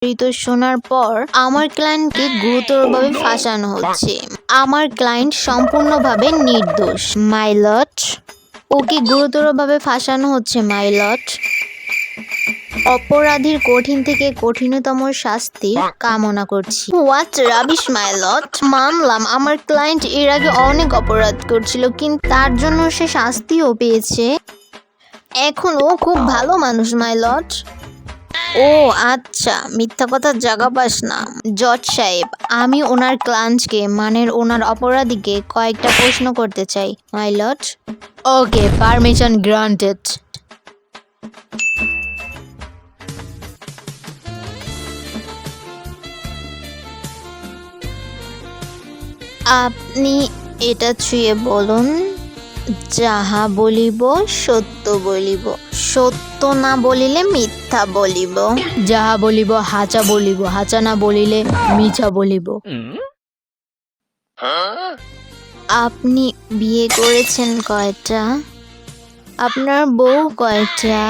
বিস্তারিত শোনার পর আমার ক্লায়েন্টকে গুরুতরভাবে ফাঁসানো হচ্ছে। আমার ক্লায়েন্ট সম্পূর্ণভাবে নির্দোষ মাই লর্ড। ওকে গুরুতরভাবে ফাঁসানো হচ্ছে মাই লর্ড। অপরাধীর কঠিন থেকে কঠিনতম শাস্তি কামনা করছি। What rubbish my lord. মানলাম আমার ক্লায়েন্ট এর আগে অনেক অপরাধ করছিল, কিন্তু তার জন্য সে শাস্তিও পেয়েছে। এখন ও খুব ভালো মানুষ মাই লর্ড। ও আচ্ছা, মিথ্যা কথার জায়গা পাস না জজ সাহেব। আমি ওনার ক্লায়েন্টকে ওনার অপরাধীকে কয়েকটা প্রশ্ন করতে চাই my lord. Okay, permission granted. আপনি এটা ছুঁয়ে বলুন, যাহা বলিব সত্য বলিব, সত্য না বলিলে মিথ্যা বলিব। যাহা বলিব হাচা বলিব, হাচা না বলিলে মিছা বলিব। আপনি বিয়ে করেছেন কয়টা? আপনার বউ কয়টা?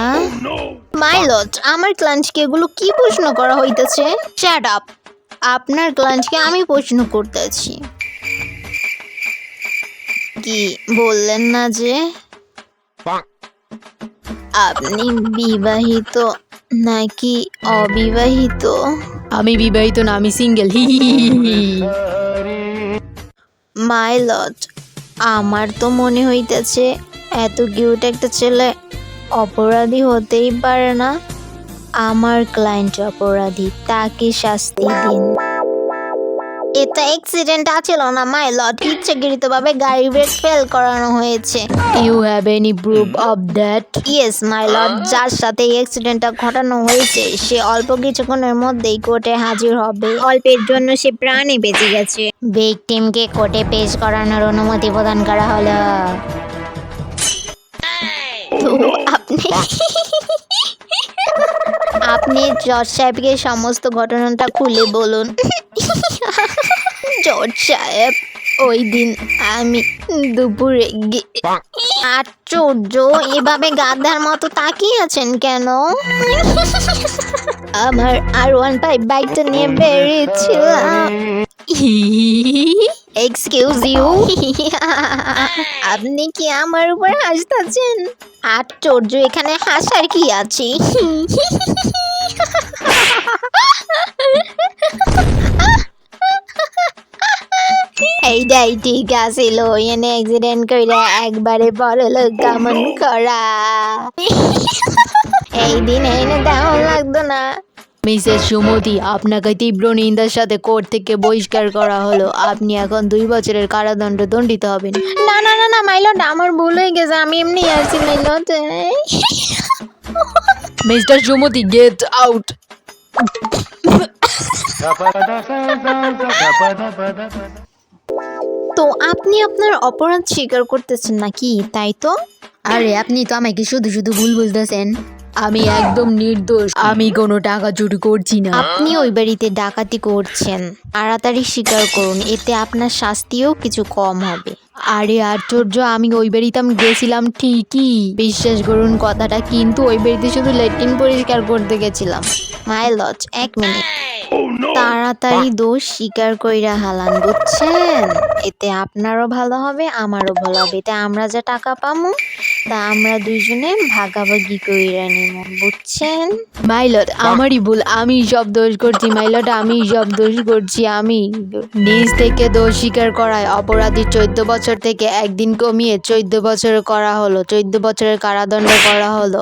মাই লর্ড, আমার ক্লায়েন্টকে এগুলো কি প্রশ্ন করা হইতেছে? Shut up. আপনার ক্লায়েন্টকে আমি প্রশ্ন করতেছি। কি বললেন না যে আপনি বিবাহিত নাকি অবিবাহিত? আমি বিবাহিত না, আমি সিঙ্গেল। মাই লর্ড, আমার তো মনে হইতেছে এত কিউট একটা ছেলে অপরাধী হতেই পারে না। আমার ক্লায়েন্ট অপরাধী, তাকে শাস্তি দিন। এটা অ্যাক্সিডেন্ট আছিল না মাই লর্ড, ইচ্ছাকৃতভাবে গাড়ি ব্রেক ফেল করানো হয়েছে। You have any proof of that? Yes my lord, যার সাথে এই অ্যাক্সিডেন্টটা ঘটানো হয়েছে সে অল্প কিছুক্ষণের মধ্যেই কোর্টে হাজির হবে। অল্পের জন্য সে প্রাণে বেঁচে গেছে। ভিকটিমকে কোর্টে পেশ করানোর অনুমতি প্রদান করা হলো। তো আপনি জজ সাহেবকে সমস্ত ঘটনাটা খুলে বলুন। জজ সাহেব, ওই দিন আমি দুপুরে আশ্চর্য, এভাবে গাধার মতো তাকিয়ে আছেন কেন? আমার R15 বাইকটা নিয়ে বেরিয়েছিলাম। এক্সকিউজ ইউ, আপনি কি আমার উপর হাসতেছেন? আশ্চর্য, এখানে হাসার কি আছে? এইটাই ঠিক আছিল, এনে অ্যাক্সিডেন্ট কইরা একবারে বড়লোক গমন করা। এই দিন এনে দেওয়া লাগতো না। মিসেস সুমতি, আপনাকে তীব্র নিন্দার সাথে কোর্ট থেকে বহিষ্কার করা হলো। আপনি এখন 2 বছরের কারাদণ্ড দণ্ডিত হবেন। না না না না মাই লর্ড, আমার ভুল হয়ে গেছে, আমি এমনি আছি my lord. Mister Sumati, get out. তো আপনি আপনার অপরাধ স্বীকার করতেছেন নাকি, তাই তো? আরে আপনি তো আমাকে শুধু শুধু ভুল বলতেছেন। আমি একদম নির্দোষ, আমি কোনো টাকা চুরি করছি না। আপনি ওই বাড়িতে ডাকাতি করছেন, তাড়াতাড়ি স্বীকার করুন, এতে আপনার শাস্তিও কিছু কম হবে। আরে আশ্চর্য, আমি ওই বাড়িতে গেছিলাম ঠিকই, বিশ্বাস করুন কথাটা, কিন্তু ওই বাড়িতে শুধু ল্যাট্রিন পরিষ্কার করতে গেছিলাম। My lord, 1 minute. তাড়াতাড়ি দোষ স্বীকার কইরা হালান, বুঝছেন? এতে আপনারও ভালো হবে, আমারও ভালো হবে। এতে আমরা যা টাকা পামু তা আমরা দুইজনে ভাগাভাগি কইরা নিব, বুঝছেন? মাই লর্ড, আমারই ভুল, আমি সব দোষ করছি মাই লর্ড, আমি সব দোষ করছি। আমি নিজ থেকে দোষ স্বীকার করায় অপরাধী 14 বছর থেকে 1 দিন কমিয়ে 14 বছর করা হলো, 14 বছরের কারাদণ্ড করা হলো।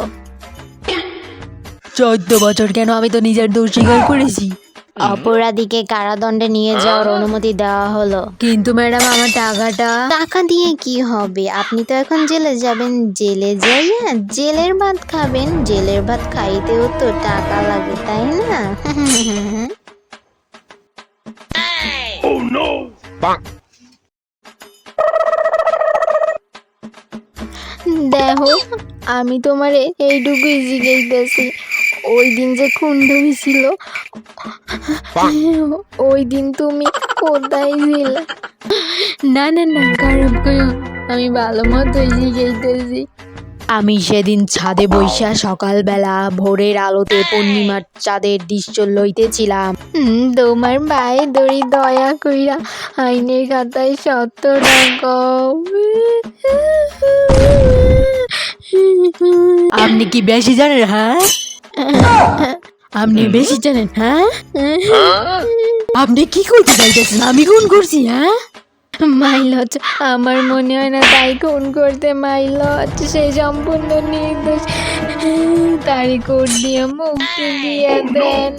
14 বছর কেন? আমি তো নিজের দোষ স্বীকার করেছি। অপরাধীকে কারাদণ্ডে নিয়ে যাওয়ার অনুমতি দেওয়া হলো। কিন্তু ম্যাডাম, আমার টাকাটা? টাকা দিয়ে কি হবে? আপনি তো এখন জেলে যাবেন, জেলে যাইয়া জেলের ভাত খাবেন। জেলের ভাত খাইতেও তো টাকা লাগে, তাই না? দেখো, আমি তোমারে এইটুকুই জিজ্ঞেস, ওই দিন যে খুন হয়েছিল, ওই দিন তুমি কোথায় ছিলে? না না না, খারাপ করো, আমি ভালো মতোই জিজ্ঞেস। আমি সেদিন ছাদে বইসা সকালবেলা ভোরের আলোতে পূর্ণিমার চাঁদের দৃশ্য লইতেছিলাম। তোমার ভাই দড়ি দয়া কইরা আইনের খাতায় 70 টাকা। আপনি কি বেশি জানেন? হ্যাঁ, আপনি বেশি জানেন? হ্যাঁ, আপনি কি করতে চাইতেছেন? আমি খুন করছি? হ্যাঁ, মাইলট, আমার মনে হয় না তাই খুন করতে। মাইলট, সে সম্পূর্ণ নির্দোষ। তারই কোর্ট দিয়ে মুক্তি দিয়ে দেন।